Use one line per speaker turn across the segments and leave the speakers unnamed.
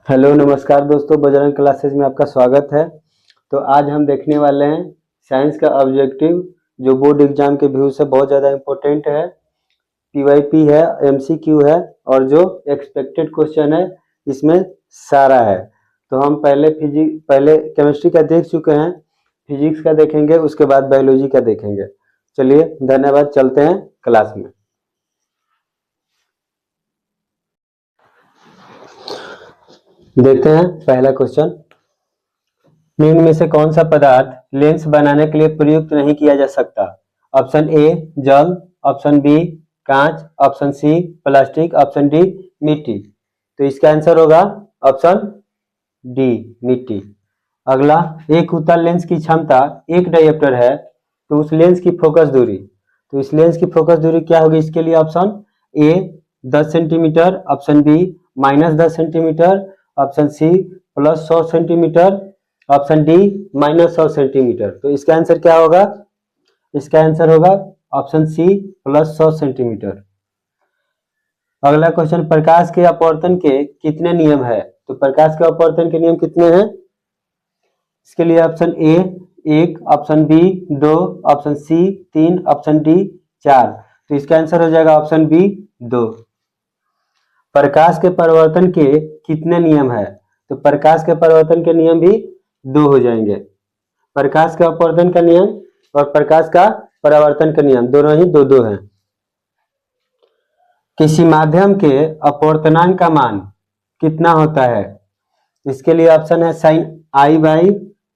Hello नमस्कार दोस्तों, Bajrang classes में आपका स्वागत है। तो आज हम देखने वाले हैं साइंस का ऑब्जेक्टिव, जो बोर्ड एग्जाम के व्यू से बहुत ज़्यादा इम्पोर्टेंट है। पीवाईपी है, एमसीक्यू है और जो एक्सपेक्टेड क्वेश्चन है इसमें सारा है। तो हम पहले केमिस्ट्री का देख चुके हैं, फिजिक्स का देखेंगे, उसके बाद बायोलॉजी का देखेंगे। चलिए धन्यवाद, चलते हैं क्लास में। देखते हैं पहला क्वेश्चन। निम्न में से कौन सा पदार्थ लेंस बनाने के लिए प्रयुक्त नहीं किया जा सकता? ऑप्शन ए जल, ऑप्शन बी कांच, option C plastic, option D मिट्टी। तो इसका आंसर होगा ऑप्शन डी मिट्टी। अगला, एक उत्तल लेंस की क्षमता 1 डायोप्टर है, तो उस लेंस की फोकस दूरी, तो इस लेंस की फोकस दूरी क्या होगी? इसके लिए option A 10 centimetre, option B -10 centimetre, option C +100 centimetre, option D -100 centimetre. तो इसका आंसर क्या होगा? इसका आंसर होगा ऑप्शन सी +100 सेंटीमीटर। अगला क्वेश्चन, प्रकाश के अपवर्तन के कितने नियम है? तो प्रकाश के अपवर्तन के नियम कितने हैं? इसके लिए option A 1, option B 2, option C 3, option D 4। तो इसका आंसर हो जाएगा ऑप्शन बी 2। प्रकाश के परिवर्तन के कितने नियम है? तो प्रकाश के परिवर्तन के नियम भी 2 हो जाएंगे। प्रकाश के अपवर्तन का नियम और प्रकाश का परावर्तन का नियम दोनों ही 2-2 हैं। किसी माध्यम के अपवर्तनांक का मान कितना होता है? इसके लिए ऑप्शन है sine I by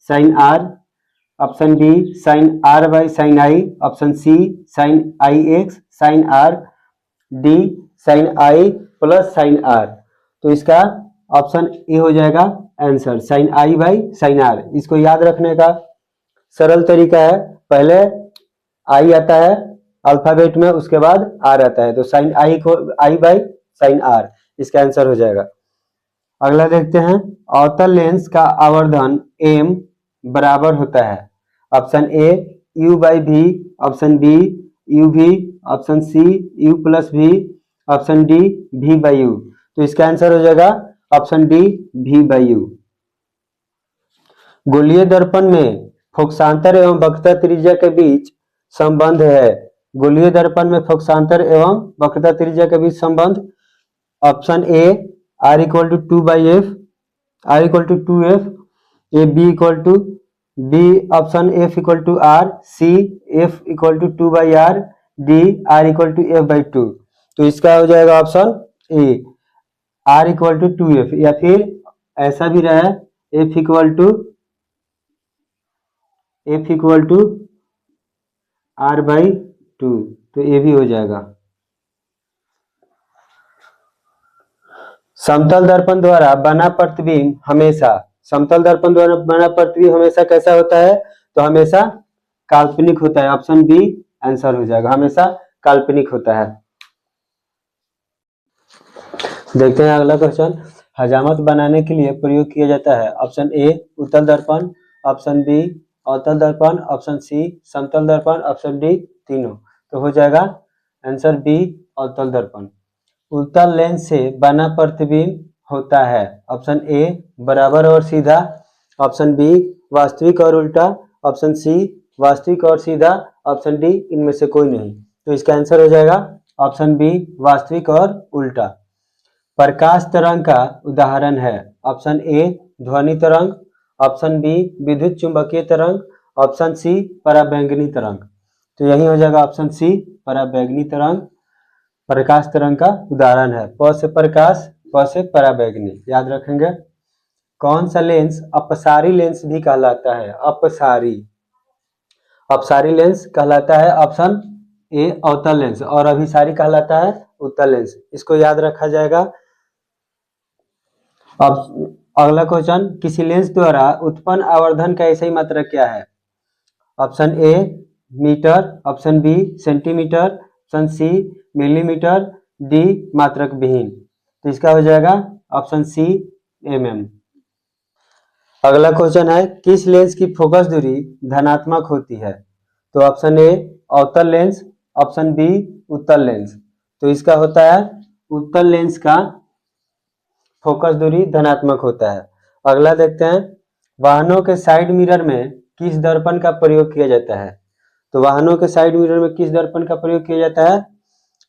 sine R, option B sine R by sine I, option C sine I X sine R, D sine I plus sine R. तो इसका ऑप्शन ए हो जाएगा answer, sine I by sine R. इसको याद रखने का सरल तरीका है, पहले आई आता है अल्फाबेट में, उसके बाद आर आता है, तो साइन आई को आई बाई साइन आर इसका आंसर हो जाएगा। अगला देखते हैं, अवतल लेंस का आवर्धन एम बराबर होता है। ऑप्शन ए यू बाई भी, ऑप्शन बी यू भी, ऑप्शन सी यू प्लस भी, ऑप्शन डी भी बाई यू। तो इसका आंसर हो जाएगा ऑप्शन डी भी बाई यू। गोलीय दर्पण में फोकसांतर एवं वक्रता त्रिज्या के बीच संबंध है। गोलीय दर्पण में फोकसांतर एवं वक्रता त्रिज्या के बीच संबंध, option A r equal to 2/f, r equal to 2f, A B equal to B, option f equal to r, C f equal to 2/r, D r equal to f/2। तो इसका हो जाएगा option A r equal to 2f, या फिर ऐसा भी रहा f equal to r/2, तो ये भी हो जाएगा। समतल दर्पण द्वारा बना प्रतिबिंब हमेशा, समतल दर्पण द्वारा बना प्रतिबिंब हमेशा कैसा होता है? तो हमेशा काल्पनिक होता है। ऑप्शन बी आंसर हो जाएगा, हमेशा काल्पनिक होता है। देखते हैं अगला क्वेश्चन, हजामत बनाने के लिए प्रयोग किया जाता है। ऑप्शन ए उत्तल दर्पण, ऑप्शन बी अवतल दर्पण, ऑप्शन सी समतल दर्पण, ऑप्शन डी तीनों। तो हो जाएगा आंसर बी अवतल दर्पण। उत्तल लेंस से बना प्रतिबिंब होता है। ऑप्शन ए बराबर और सीधा, ऑप्शन बी वास्तविक और उल्टा, ऑप्शन सी वास्तविक और सीधा, ऑप्शन डी इनमें से कोई नहीं। तो इसका आंसर हो जाएगा ऑप्शन बी वास्तविक और उल्टा। प्रकाश तरंग का उदाहरण है। ऑप्शन ए ध्वनि तरंग, ऑप्शन बी विद्युत चुंबकीय तरंग, ऑप्शन सी पराबैंगनी तरंग। तो यही हो जाएगा ऑप्शन सी पराबैंगनी तरंग प्रकाश तरंग का उदाहरण है। प से प्रकाश, प से पराबैंगनी याद रखेंगे। कौन सा लेंस अपसारी लेंस भी कहलाता है? अपसारी, अपसारी लेंस कहलाता है ऑप्शन ए अवतल लेंस, और अभिसारी कहलाता है उत्तल लेंस। इसको याद रखा जाएगा। अब अगला क्वेश्चन, किसी लेंस द्वारा उत्पन्न आवर्धन का सही मात्रक क्या है? Option A metre, option B centimetre, option C millimetre, D मात्रक विहीन। तो इसका हो जाएगा ऑप्शन सी mm। अगला क्वेश्चन है, किस लेंस की फोकस दूरी धनात्मक होती है? तो ऑप्शन ए अवतल लेंस, ऑप्शन बी उत्तल लेंस। तो इसका होता है उत्तल लेंस का फोकस दूरी धनात्मक होता है। अगला देखते हैं, वाहनों के साइड मिरर में किस दर्पण का प्रयोग किया जाता है? तो वाहनों के साइड मिरर में किस दर्पण का प्रयोग किया जाता है?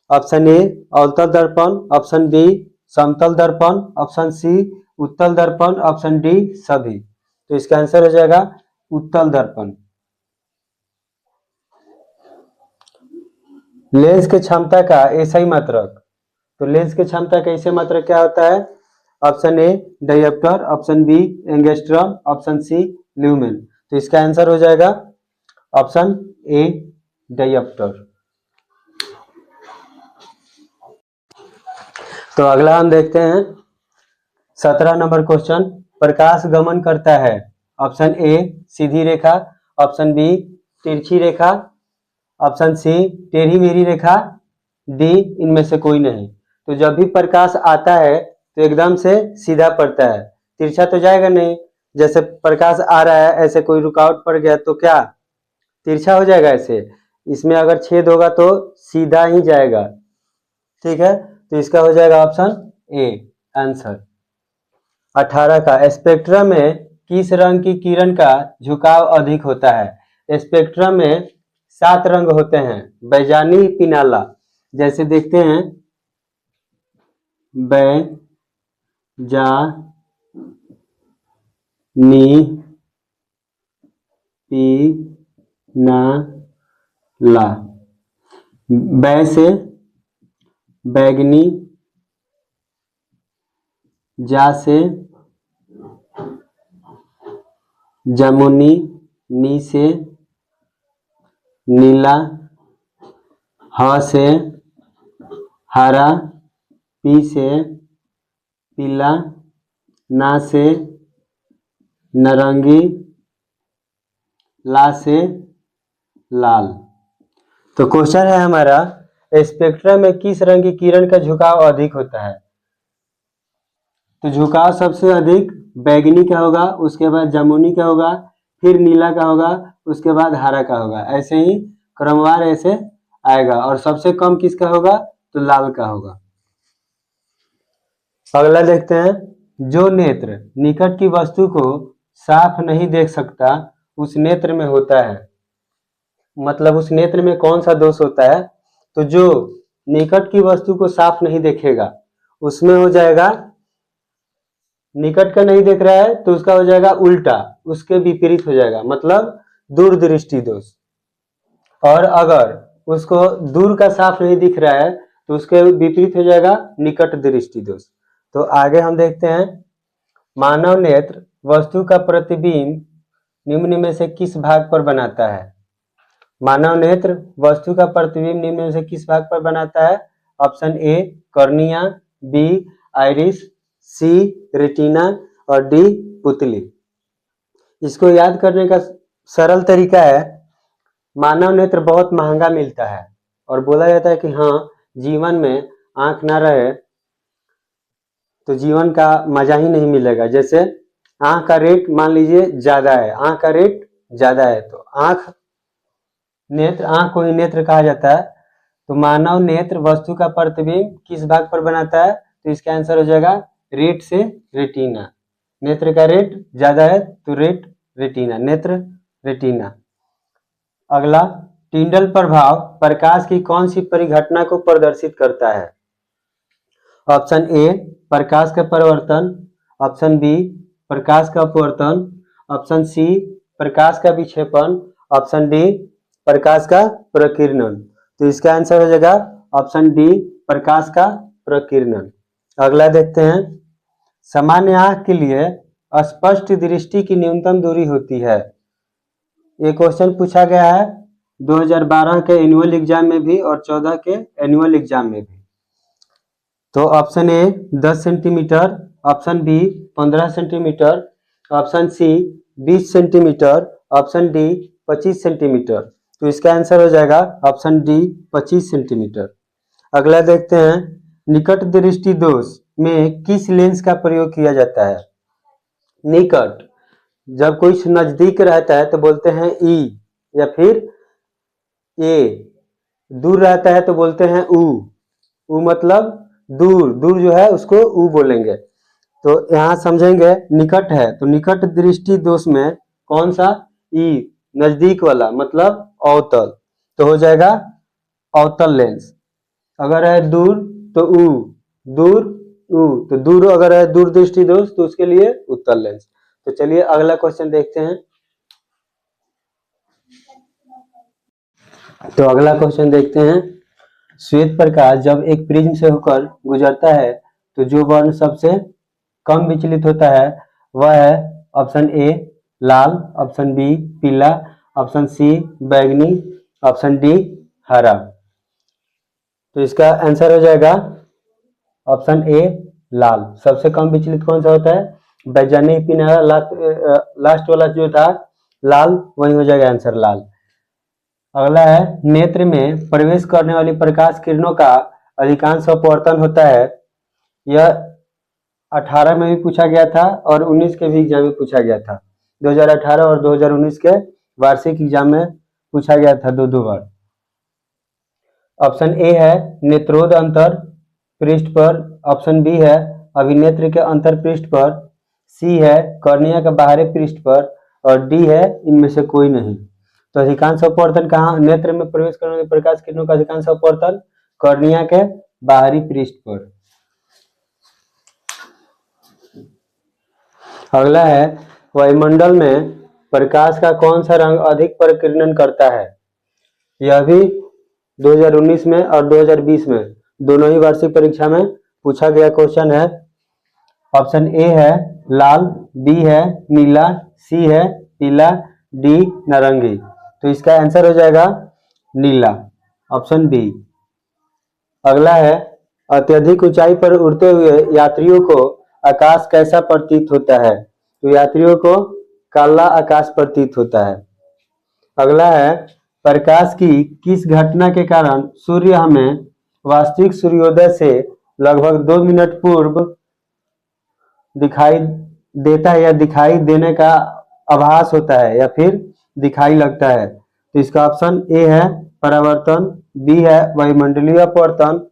ऑप्शन ए अवतल दर्पण, ऑप्शन बी समतल दर्पण, ऑप्शन सी उत्तल दर्पण, ऑप्शन डी सभी। तो इसका आंसर हो जाएगा उत्तल दर्पण। लेंस की क्षमता का एसआई मात्रक, तो लेंस की क्षमता का एसआई मात्रक क्या होता है? Option A dioptre, option B angstrom, option C lumen. तो इसका आंसर हो जाएगा ऑप्शन ए डायप्टर। तो अगला हम देखते हैं 17 नंबर क्वेश्चन, प्रकाश गमन करता है। ऑप्शन ए सीधी रेखा, ऑप्शन बी तिरछी रेखा, ऑप्शन सी टेढ़ी मेढ़ी रेखा, डी इनमें से कोई नहीं। तो जब भी प्रकाश आता है तो एकदम से सीधा पड़ता है, तिरछा तो जाएगा नहीं। जैसे प्रकाश आ रहा है, ऐसे कोई रुकावट पड़ गया तो क्या तिरछा हो जाएगा? ऐसे इसमें अगर छेद होगा तो सीधा ही जाएगा। ठीक है, तो इसका हो जाएगा ऑप्शन ए आंसर। 18 का, स्पेक्ट्रम में किस रंग की किरण का झुकाव अधिक होता है? स्पेक्ट्रम में 7 रंग होते हैं, बैजानी पिनाला। जैसे देखते हैं, बैजानी पिनाला, बै से बैगनी, जा से जामुनी, नी से नीला, ह से हरा, पी से पीला, ना से नारंगी, ला से लाल। तो क्वेश्चन है हमारा, स्पेक्ट्रम में किस रंग की किरण का झुकाव अधिक होता है? तो झुकाव सबसे अधिक बैगनी का होगा, उसके बाद जामुनी का होगा, फिर नीला का होगा, उसके बाद हरा का होगा। ऐसे ही क्रमवार ऐसे आएगा, और सबसे कम किसका होगा? तो लाल का होगा। अगला देखते हैं, जो नेत्र निकट की वस्तु को साफ नहीं देख सकता उस नेत्र में होता है। मतलब उस नेत्र में कौन सा दोष होता है? तो जो निकट की वस्तु को साफ नहीं देखेगा उसमें हो जाएगा, निकट का नहीं देख रहा है तो उसका हो जाएगा उल्टा, उसके विपरीत हो जाएगा, मतलब दूरदृष्टि दोष। और अगर उसको दूर का साफ नहीं दिख रहा है तो उसके विपरीत हो जाएगा निकट दृष्टि दोष। तो आगे हम देखते हैं, मानव नेत्र वस्तु का प्रतिबिंब निम्न में से किस भाग पर बनाता है? मानव नेत्र वस्तु का प्रतिबिंब निम्न में से किस भाग पर बनाता है? Option A cornea, B iris, C retina और डी पुतली। इसको याद करने का सरल तरीका है, मानव नेत्र बहुत महंगा मिलता है और बोला जाता है कि हाँ, जीवन में आंख ना रहे तो जीवन का मजा ही नहीं मिलेगा। जैसे आंख का रेट मान लीजिए ज्यादा है, आंख का रेट ज्यादा है तो आंख को ही नेत्र कहा जाता है। तो मानव नेत्र वस्तु का प्रतिबिंब किस भाग पर बनाता है? तो इसका आंसर हो जाएगा रेट से रेटिना। नेत्र का रेट ज्यादा है तो रेट रेटिना, नेत्र रेटिना। अगला, टिंडल प्रभाव प्रकाश की कौन सी परिघटना को प्रदर्शित करता है? ऑप्शन ए प्रकाश का परावर्तन, ऑप्शन बी प्रकाश का अपवर्तन, ऑप्शन सी प्रकाश का विक्षेपण, ऑप्शन डी प्रकाश का प्रकीर्णन। तो इसका आंसर हो जाएगा ऑप्शन डी प्रकाश का प्रकीर्णन। अगला देखते हैं, सामान्य आंख के लिए स्पष्ट दृष्टि की न्यूनतम दूरी होती है। ये क्वेश्चन पूछा गया है 2012 के एनुअल एग्जाम में भी और 14 के एनुअल एग्जाम में भी। तो option A 10 centimetre, option B 15 centimetre, option C 20 centimetre, option D 25 centimetre. तो इसका आंसर हो जाएगा ऑप्शन डी 25 सेंटीमीटर। अगला देखते हैं, निकट दृष्टि दोष में किस लेंस का प्रयोग किया जाता है? निकट, जब कोई नजदीक रहता है तो बोलते हैं ई या फिर ए, दूर रहता है तो बोलते हैं ऊ। ऊ मतलब दूर, दूर जो है उसको ऊ बोलेंगे। तो यहाँ समझेंगे निकट है, तो निकट दृष्टि दोष में कौन सा, ई, नजदीक वाला मतलब अवतल, तो हो जाएगा अवतल लेंस। अगर है दूर तो ऊ, दूर ऊ, तो दूर अगर है दूर दृष्टि दोष तो उसके लिए उत्तल लेंस। तो चलिए अगला क्वेश्चन देखते हैं। तो अगला क्वेश्चन देखते हैं। श्वेत प्रकाश जब एक प्रिज्म से होकर गुजरता है तो जो वर्ण सबसे कम विचलित होता है वह है ऑप्शन ए लाल, ऑप्शन बी पीला, ऑप्शन सी बैंगनी, ऑप्शन डी हरा। तो इसका आंसर हो जाएगा ऑप्शन ए लाल। सबसे कम विचलित कौन सा होता है, वैज्ञानिक किनारा लास्ट वाला जो था लाल, वही हो जाएगा आंसर लाल। अगला है नेत्र में प्रवेश करने वाली प्रकाश किरणों का अधिकांश अपवर्तन होता है। यह 18 में भी पूछा गया था और 19 के भी एग्जाम में पूछा गया था। 2018 और 2019 के वार्षिक एग्जाम में पूछा गया था दो बार। ऑप्शन ए है नेत्रोद अंतर पृष्ठ पर, ऑप्शन बी है अभिनेत्र के अंतर पृष्ठ पर, सी है कॉर्निया के बाहरी पृष्ठ पर, और डी है इनमें से कोई नहीं। तो अधिकांश अपवर्तन कहाँ, नेत्र में प्रवेश करने वाले प्रकाश किरणों का अधिकांश अपवर्तन कॉर्निया के बाहरी पृष्ठ पर। अगला है वायुमंडल में प्रकाश का कौन सा रंग अधिक परिकिरण करता है। यह भी 2019 में और 2020 में दोनों ही वार्षिक परीक्षा में पूछा गया क्वेश्चन है। ऑप्शन ए है लाल, बी है नीला, सी है पीला, डी नारंगी। तो इसका आंसर हो जाएगा नीला, ऑप्शन बी। अगला है अत्यधिक ऊंचाई पर उड़ते हुए यात्रियों को आकाश कैसा प्रतीत होता है। तो यात्रियों को काला आकाश प्रतीत होता है। अगला है प्रकाश की किस घटना के कारण सूर्य हमें वास्तविक सूर्योदय से लगभग 2 मिनट पूर्व दिखाई देता है या दिखाई देने का आभास होता है या फिर दिखाई लगता है। तो इसका ऑप्शन ए है परावर्तन, बी है वायुमंडलीय अपवर्तन,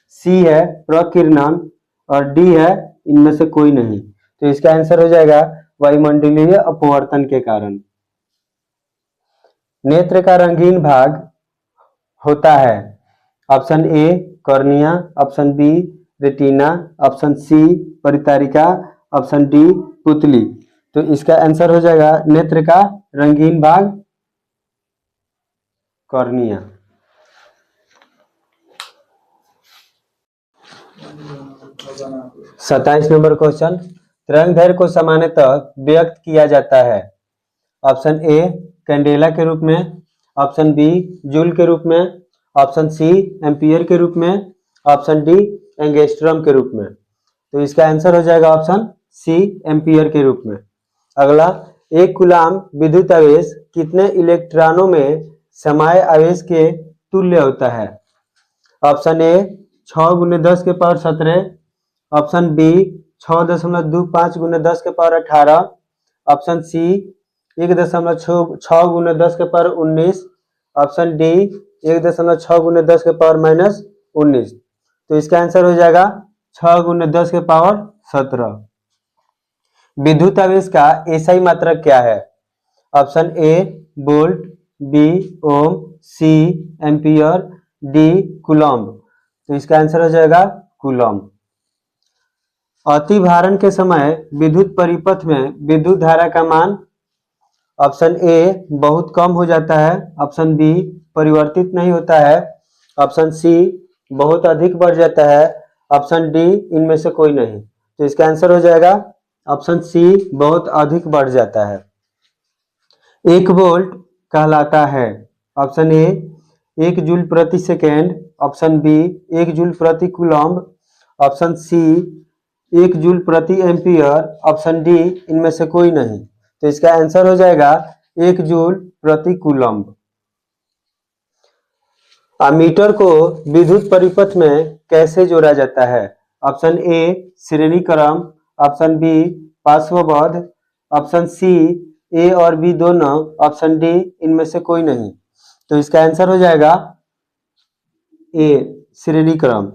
सी है प्रकिरणन और डी है इनमें से कोई नहीं। तो इसका आंसर हो जाएगा वायुमंडलीय अपवर्तन के कारण। नेत्र का रंगीन भाग होता है। Option A cornea, option B retina, option C परितारिका, ऑप्शन डी पुतली। तो इसका आंसर हो जाएगा नेत्र का रंगीन भाग कॉर्निया। सत्ताईस नंबर क्वेश्चन, तरंगदैर्घ्य को सामान्यतः व्यक्त किया जाता है। ऑप्शन ए कैंडेला के रूप में, ऑप्शन बी जूल के रूप में, ऑप्शन सी एम्पियर के रूप में, ऑप्शन डी एंगस्ट्रॉम के रूप में। तो इसका आंसर हो जाएगा ऑप्शन सी एम्पियर के रूप में। अगला एक कूलाम विद्युत आवेश कितने इलेक्ट्रॉनों में समाये आवेश के तुल्य होता है। ऑप्शन ए 6 × 10 के पावर 17, ऑप्शन बी 6.25 × 10 के पावर 18, ऑप्शन सी 1.6 × 10 के पावर 19, ऑप्शन डी 1.6 × 10 के पावर -19। तो इसका आंसर हो जाएगा 6 × 10 के पावर 17। विद्युत आवेश का एसआई मात्रक क्या है। Option A volt, B ohm, C ampere, D coulomb. तो इसका आंसर हो जाएगा कूलम्ब। अतिभारण के समय विद्युत परिपथ में विद्युत धारा का मान। ऑप्शन ए बहुत कम हो जाता है, ऑप्शन बी परिवर्तित नहीं होता है, ऑप्शन सी बहुत अधिक बढ़ जाता है, ऑप्शन डी इनमें से कोई नहीं। तो इसका आंसर हो जाएगा ऑप्शन सी बहुत अधिक बढ़ जाता है। 1 वोल्ट कहलाता है। ऑप्शन ए 1 जूल प्रति सेकेंड, ऑप्शन बी 1 जूल प्रति कूलम्ब, ऑप्शन सी 1 जूल प्रति एम्पियर, ऑप्शन डी इनमें से कोई नहीं। तो इसका आंसर हो जाएगा 1 जूल प्रति कूलम्ब। अमीटर को विद्युत परिपथ में कैसे जोड़ा जाता है। ऑप्शन ए श्रेणी क्रम, ऑप्शन बी पार्श्वबद्ध, ऑप्शन सी ए और बी दोनों, ऑप्शन डी इनमें से कोई नहीं। तो इसका आंसर हो जाएगा ए श्रेणी क्रम।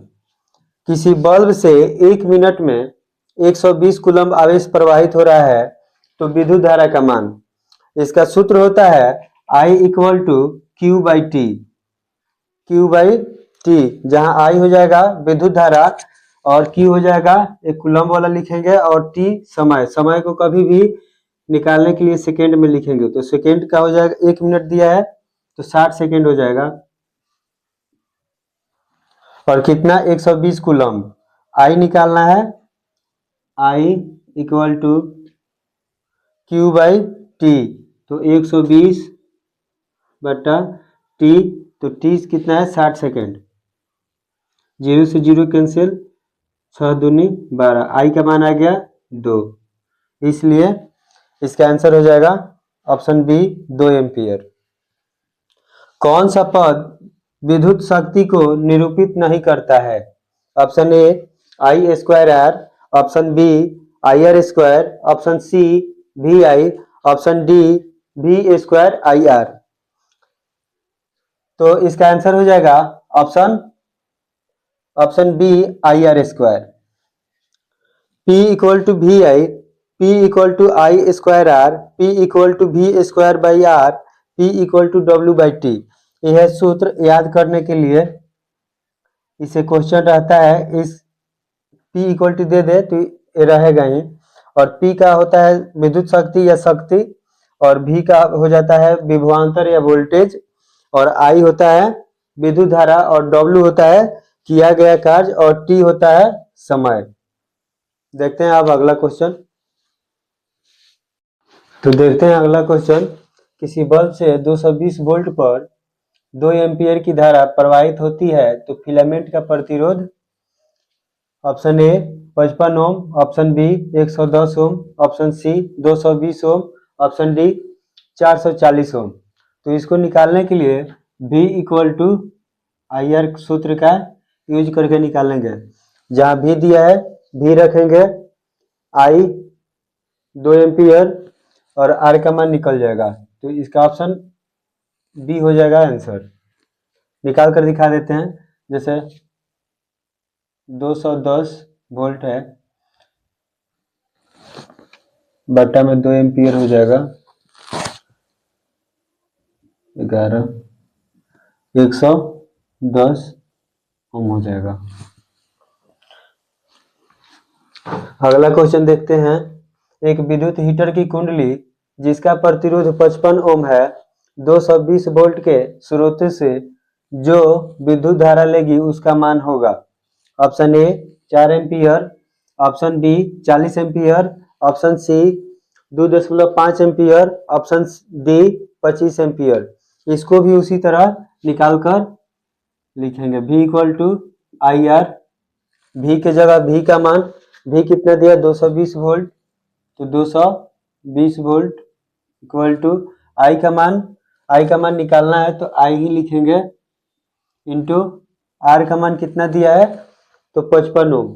किसी बल्ब से 1 मिनट में 120 कूलम्ब आवेश प्रवाहित हो रहा है तो विद्युत धारा का मान। इसका सूत्र होता है I equal to Q by T, Q by T, जहां I हो जाएगा विद्युत धारा और Q हो जाएगा एक कूलम्ब वाला लिखेंगे और T समय, समय को कभी भी निकालने के लिए सेकेंड में लिखेंगे तो सेकेंड का हो जाएगा 1 मिनट दिया है तो 60 सेकेंड हो जाएगा। और कितना 120 कूलम्ब, I निकालना है, I equal to Q by T, तो 120 बटा टी, तो टी कितना है 60 सेकेंड, 0 से 0 कैंसिल, 6 दूनी 12, आई का मान आ गया 2, इसलिए इसका आंसर हो जाएगा ऑप्शन बी 2 एम्पियर। कौन सा पद विद्युत शक्ति को निरूपित नहीं करता है? Option A I square R, option B I R square, option C V I, option D V square I R. तो इसका आंसर हो जाएगा option B I R square. P equal to V I, P equal to I square R, P equal to V square by R, P equal to W by T. यह सूत्र याद करने के लिए इसे क्वेश्चन रहता है, इस P इक्वल टू दे दे तो ये रहेगा ही, और P का होता है विद्युत शक्ति या शक्ति, और V का हो जाता है विभवांतर या वोल्टेज, और I होता है विद्युत धारा, और W होता है किया गया कार्य, और T होता है समय। देखते हैं अब अगला क्वेश्चन। तो देखते हैं अगला क्वेश्चन। किसी बल्ब से 220 वोल्ट पर 2 एम्पियर की धारा प्रवाहित होती है तो फिलामेंट का प्रतिरोध option A 55 ohm, option B 110 ohm, option C 220 ohm, option D 440 ohm. तो इसको निकालने के लिए V equal to I R सूत्र का यूज करके निकालेंगे। जहां V दिया है V रखेंगे, I 2 एम्पियर और R का मान निकल जाएगा, तो इसका ऑप्शन बी हो जाएगा आंसर। निकाल कर दिखा देते हैं। जैसे 210 वोल्ट है बटा में 2 एम्पियर हो जाएगा 11, 110 ओम हो जाएगा। अगला क्वेश्चन देखते हैं। एक विद्युत हीटर की कुंडली जिसका प्रतिरोध 55 ओम है 220 वोल्ट के स्रोत से जो विद्युत धारा लेगी उसका मान होगा। Option A 4 ampere, option B 40 ampere, option C 2.5 ampere, option D 25 ampere. इसको भी उसी तरह निकाल कर लिखेंगे। V equal to I R, V के जगह V का मान, V कितना दिया 220 वोल्ट, तो 220 वोल्ट इक्वल टू I का मान निकालना है तो I ही लिखेंगे, इंटू R का मान कितना दिया है तो 55 ओम,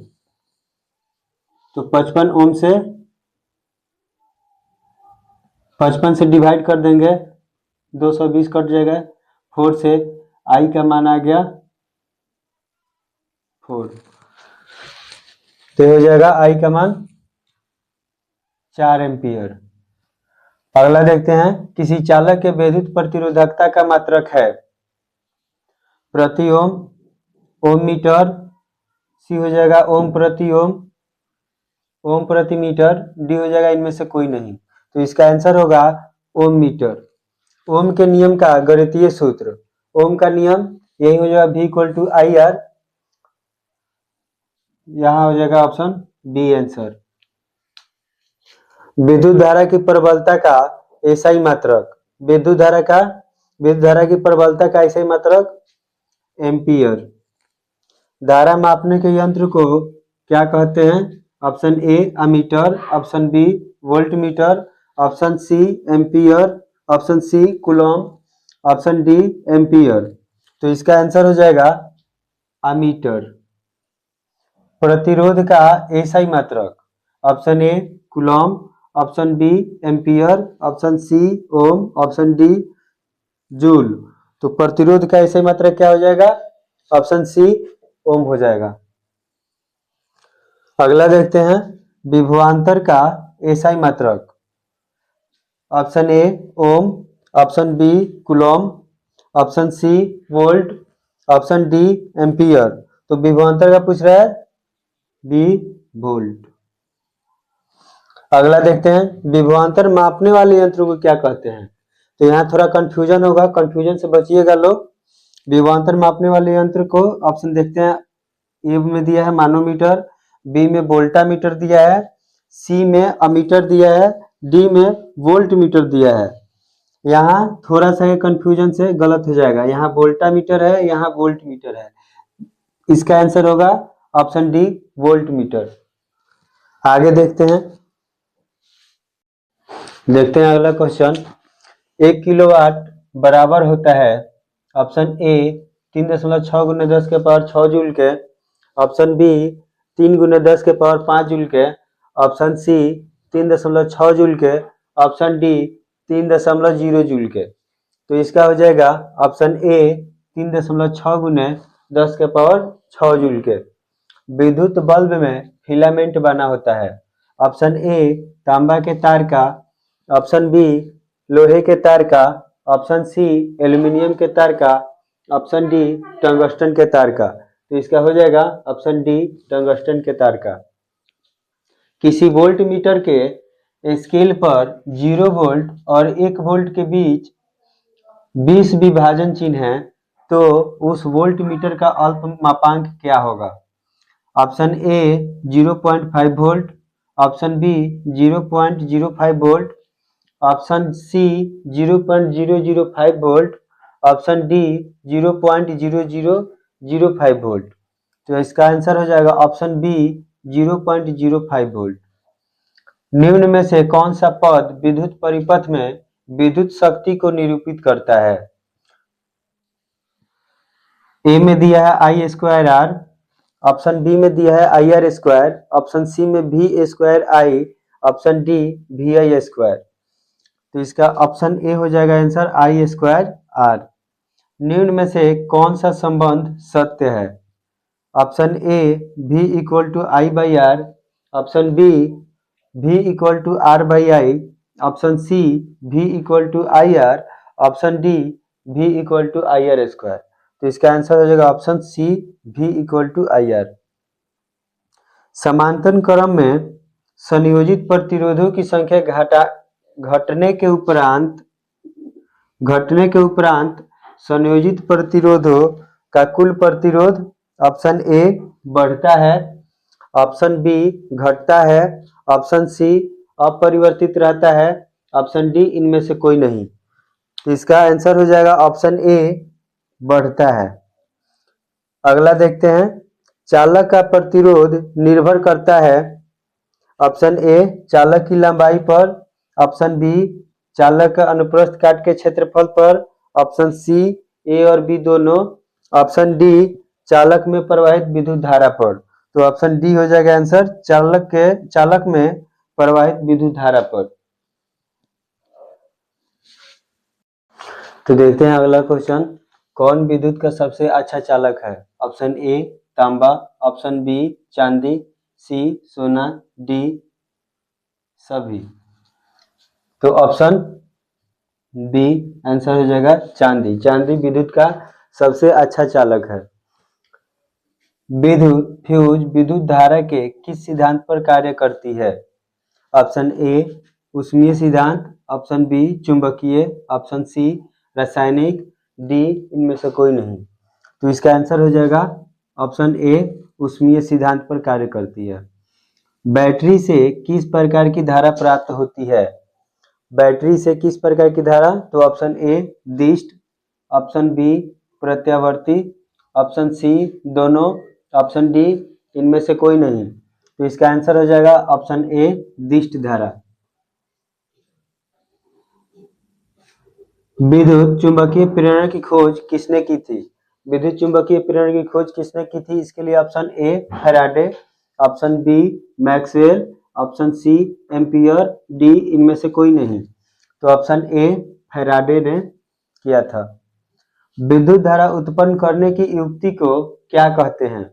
तो 55 ओम से 55 से डिवाइड कर देंगे, 220 कट जाएगा, 4 से I का मान आ गया 4, तो हो जाएगा I का मान 4 एम्पियर। अगला देखते हैं। किसी चालक के विद्युत प्रतिरोधकता का मात्रक है प्रति ओम, ओम मीटर, सी हो जाएगा ओम प्रति ओम, ओम प्रति मीटर, डी हो जाएगा इनमें से कोई नहीं, तो इसका आंसर होगा ओम मीटर। ओम के नियम का गणितीय सूत्र, ओम का नियम यही हो जाएगा V equal to I R, यहां हो जाएगा ऑप्शन बी आंसर। विद्युत धारा की प्रबलता का एसआई मात्रक, विद्युत धारा की प्रबलता का एसआई मात्रक एम्पियर। धारा मापने के यंत्र को क्या कहते हैं? Option A ammeter, option B voltmeter, option C ampere, option C coulomb, option D ampere. तो इसका आंसर हो जाएगा अमीटर। प्रतिरोध का एसआई मात्रक, option A coulomb, option B ampere, option C ohm, option D joule. तो प्रतिरोध का एसआई मात्रक क्या हो जाएगा? ऑप्शन सी ओम हो जाएगा। अगला देखते हैं। विभवांतर का एसआई मात्रक। Option A ohm, option B coulomb, option C volt, option D ampere. तो विभवांतर का पूछ रहा है बी वोल्ट। अगला देखते हैं विभवांतर मापने वाले यंत्र को क्या कहते हैं। तो यहाँ थोड़ा कंफ्यूजन होगा, कंफ्यूजन से बचिएगा लोग। विभवांतर मापने वाले यंत्र को ऑप्शन देखते हैं, ए में दिया है मानोमीटर, बी में वोल्टामीटर दिया है, सी में अमीटर दिया है, डी में वोल्ट मीटर दिया है। यहाँ थोड़ा सा कंफ्यूजन से गलत हो जाएगा, यहाँ वोल्टामीटर है, यहाँ वोल्ट मीटर है। इसका आंसर होगा ऑप्शन डी वोल्ट मीटर। आगे देखते हैं अगला क्वेश्चन। 1 किलोवाट बराबर होता है ऑप्शन ए 3.6 गुने 10 के पावर 6 जूल के, ऑप्शन बी 3 गुने 10 के पावर 5 जूल के, ऑप्शन सी 3.6 जूल के, ऑप्शन डी 3.0 जूल के। तो इसका हो जाएगा ऑप्शन ए 3.6 गुने 10 के पावर 6 जूल के। विद्युत बल्ब में फिलामेंट बना होता है। ऑप्शन ए तांबा के तार का, ऑप्शन बी लोहे के तार का, ऑप्शन सी एल्यूमिनियम के तार का, ऑप्शन डी टंगस्टन के तार का। तो इसका हो जाएगा ऑप्शन डी टंगस्टन के तार का। किसी वोल्ट मीटर के स्केल पर 0 वोल्ट और 1 वोल्ट के बीच 20 विभाजन चिन्ह है, तो उस वोल्ट मीटर का अल्प मापांक क्या होगा। Option A 0.5 volt, option B 0.05 volt, option C 0.005 volt, option D 0.0005 volt. तो इसका आंसर हो जाएगा ऑप्शन बी 0.05 वोल्ट। निम्न में से कौन सा पद विद्युत परिपथ में विद्युत शक्ति को निरूपित करता है। ए में दिया है I square R, option B में दिया है I R square, option C में V square I, option D V I square. तो इसका ऑप्शन ए हो जाएगा आंसर आई स्क्वायर आर। निम्न में से कौन सा संबंध सत्य है। Option A v equal to I by R, option B v equal to R by I, option C v equal to I R, option D v equal to I R square. तो इसका answer हो जाएगा option C v equal to I R. समांतर क्रम में संयोजित प्रतिरोधों की संख्या घटने के उपरांत संयोजित प्रतिरोधों का कुल प्रतिरोध ऑप्शन ए बढ़ता है, ऑप्शन बी घटता है, ऑप्शन सी अपरिवर्तित रहता है, ऑप्शन डी इनमें से कोई नहीं। तो इसका आंसर हो जाएगा ऑप्शन ए बढ़ता है। अगला देखते हैं चालक का प्रतिरोध निर्भर करता है। ऑप्शन ए चालक की लंबाई पर, ऑप्शन बी चालक का अनुप्रस्थ काट के क्षेत्रफल पर, ऑप्शन सी ए और बी दोनों, ऑप्शन डी चालक में प्रवाहित विद्युत धारा पर। तो ऑप्शन डी हो जाएगा आंसर चालक में प्रवाहित विद्युत धारा पर। तो देखते हैं अगला क्वेश्चन। कौन विद्युत का सबसे अच्छा चालक है। ऑप्शन ए तांबा, ऑप्शन बी चांदी, सी सोना, डी सभी। तो ऑप्शन बी आंसर हो जाएगा चांदी। चांदी विद्युत का सबसे अच्छा चालक है। विद्युत फ्यूज विद्युत धारा के किस सिद्धांत पर कार्य करती है। ऑप्शन ए ऊष्मीय सिद्धांत, ऑप्शन बी चुंबकीय, ऑप्शन सी रासायनिक, डी इनमें से कोई नहीं। तो इसका आंसर हो जाएगा ऑप्शन ए ऊष्मीय सिद्धांत पर कार्य करती है। बैटरी से किस प्रकार की धारा प्राप्त होती है। बैटरी से किस प्रकार की धारा। तो ऑप्शन ए दिष्ट, ऑप्शन बी प्रत्यावर्ती, ऑप्शन सी दोनों, ऑप्शन डी इनमें से कोई नहीं। तो इसका आंसर हो जाएगा ऑप्शन ए दिष्ट धारा। विद्युत चुंबकीय प्रेरण की खोज किसने की थी। विद्युत चुंबकीय प्रेरण की खोज किसने की थी। इसके लिए option A Faraday, option B Maxwell, option C ampere, D इनमें से कोई नहीं। तो ऑप्शन ए फैराडे ने किया था। विद्युत धारा उत्पन्न करने की युक्ति को क्या कहते हैं।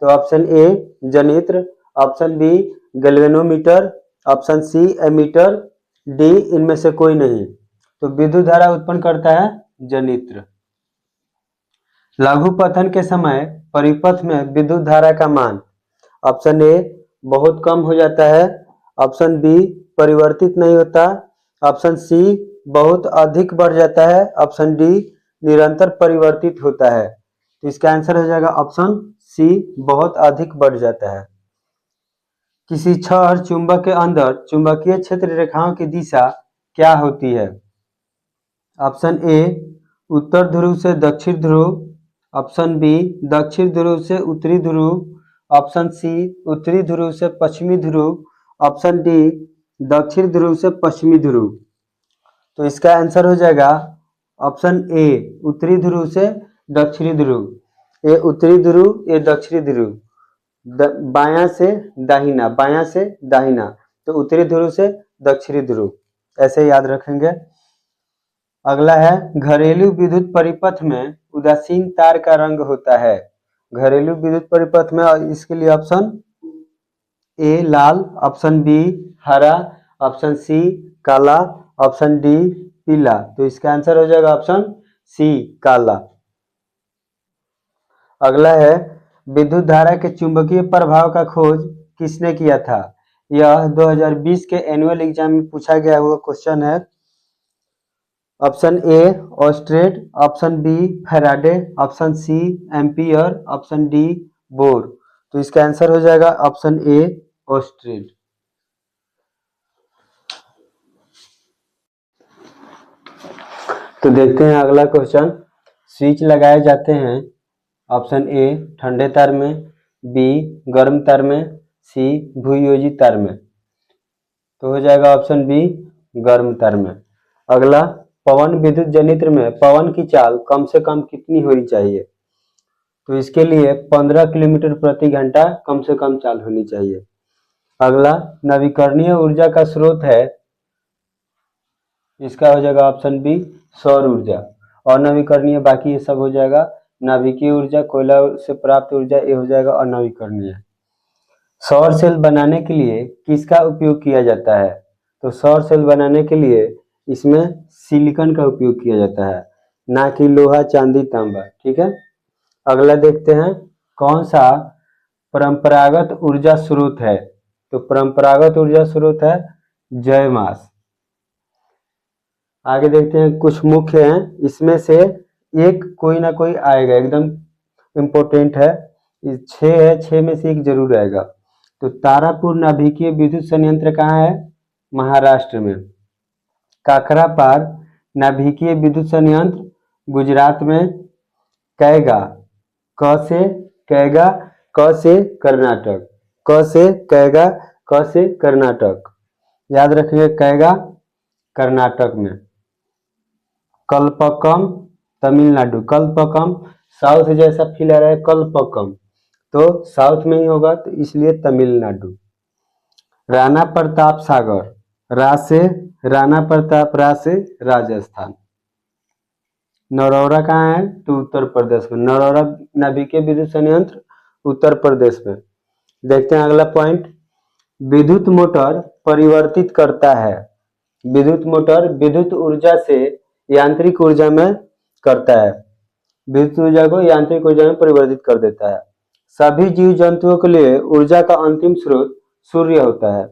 तो ऑप्शन ए जनित्र, option B galvanometer, option C ammeter, D इनमें से कोई नहीं। तो विद्युत धारा उत्पन्न करता है जनित्र। लघु पतन के समय परिपथ में विद्युत धारा का मान, ऑप्शन ए बहुत कम हो जाता है, ऑप्शन बी परिवर्तित नहीं होता, ऑप्शन सी बहुत अधिक बढ़ जाता है, ऑप्शन डी निरंतर परिवर्तित होता है। तो इसका आंसर हो जाएगा ऑप्शन सी बहुत अधिक बढ़ जाता है। किसी छड़ चुंबक के अंदर चुंबकीय क्षेत्र रेखाओं की दिशा क्या होती है? ऑप्शन ए उत्तर ध्रुव से दक्षिण ध्रुव, ऑप्शन बी दक्षिण ध्रुव से उत्तरी ध्रुव, ऑप्शन सी उत्तरी ध्रुव से पश्चिमी ध्रुव, ऑप्शन डी दक्षिण ध्रुव से पश्चिमी ध्रुव। तो इसका आंसर हो जाएगा ऑप्शन ए उत्तरी ध्रुव से दक्षिणी ध्रुव। ए उत्तरी ध्रुव, ए दक्षिणी ध्रुव, बायां से दाहिना, बायां से दाहिना, तो उत्तरी ध्रुव से दक्षिणी ध्रुव, ऐसे याद रखेंगे। अगला है घरेलू विद्युत परिपथ में उदासीन तार का रंग होता है। घरेलू विद्युत परिपथ में, और इसके लिए ऑप्शन ए लाल, ऑप्शन बी हरा, ऑप्शन सी काला, ऑप्शन डी पीला। तो इसका आंसर हो जाएगा ऑप्शन सी काला। अगला है विद्युत धारा के चुंबकीय प्रभाव का खोज किसने किया था? यह 2020 के एनुअल एग्जाम में पूछा गया हुआ क्वेश्चन है। ऑप्शन ए ऑस्ट्रेड, option B Faraday, option C ampere, option D Bohr. तो इसका आंसर हो जाएगा ऑप्शन ए ऑस्ट्रेड। तो देखते हैं अगला क्वेश्चन। स्विच लगाए जाते हैं, ऑप्शन ए ठंडे तार में, बी गर्म तार में, सी भूयोजी तार में। तो हो जाएगा ऑप्शन बी गर्म तार में। अगला पवन विद्युत जनित्र में पवन की चाल कम से कम कितनी होनी चाहिए? तो इसके लिए 15 किलोमीटर प्रति घंटा कम से कम चाल होनी चाहिए। अगला नवीकरणीय ऊर्जा का स्रोत है, इसका हो जाएगा ऑप्शन बी सौर ऊर्जा। और नवीकरणीय बाकी ये सब हो जाएगा नाभिकीय ऊर्जा, कोयला से प्राप्त ऊर्जा, ये हो जाएगा अनवीकरणीय। सौर सेल बनाने के लिए किसका उपयोग किया जाता है? तो सौर सेल बनाने के लिए इसमें सिलिकॉन का उपयोग किया जाता है, ना कि लोहा चांदी तांबा। ठीक है। अगला देखते हैं कौन सा परंपरागत ऊर्जा स्रोत है? तो परंपरागत ऊर्जा स्रोत है जयमास। आगे देखते हैं कुछ मुख्य हैं, इसमें से एक कोई ना कोई आएगा, एकदम इम्पोर्टेंट है। 6 है, 6 में से एक जरूर आएगा। तो तारापुर नाभिकीय विद्युत संयंत्र कहाँ है? महाराष्ट्र में। काकरापार नाभिकीय विद्युत संयंत्र गुजरात में। कैगा, क से कैगा, क से कर्नाटक, क से कैगा, क से कर्नाटक, याद रखिए कैगा कर्नाटक में। कल्पकम तमिलनाडु, कल्पकम साउथ जैसा फील आ रहा है, कल्पकम तो साउथ में ही होगा, तो इसलिए तमिलनाडु। राणा प्रताप सागर, रा से राणा प्रताप, रा से राजस्थान। नरौरा कहाँ है? तो उत्तर प्रदेश में। नरौरा नाभिकीय विद्युत संयंत्र उत्तर प्रदेश में। देखते हैं अगला पॉइंट। विद्युत मोटर परिवर्तित करता है। विद्युत मोटर विद्युत ऊर्जा से यांत्रिक ऊर्जा में करता है, विद्युत ऊर्जा को यांत्रिक ऊर्जा में परिवर्तित कर देता है। सभी जीव जंतुओं के लिए ऊर्जा का अंतिम स्रोत सूर्य होता है।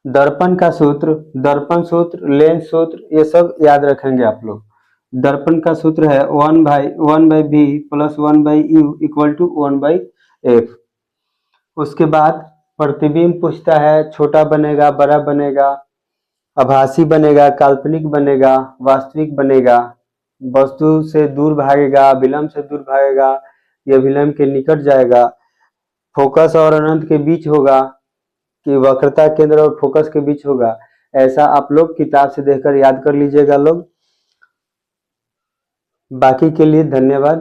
दर्पण का सूत्र, दर्पण सूत्र, लेंस सूत्र, ये सब याद रखेंगे आप लोग। दर्पण का सूत्र है 1/v plus 1/u equal to 1/f। उसके बाद प्रतिबिंब पूछता है, छोटा बनेगा, बड़ा बनेगा, आभासी बनेगा, काल्पनिक बनेगा, वास्तविक बनेगा, वस्तु से दूर भागेगा, विलंब से दूर भागेगा या विलंब के निकट जाएगा, फोकस और अनंत के बीच होगा कि वक्रता केंद्र और फोकस के बीच होगा। ऐसा आप लोग किताब से देखकर याद कर लीजिएगा लोग। बाकी के लिए धन्यवाद।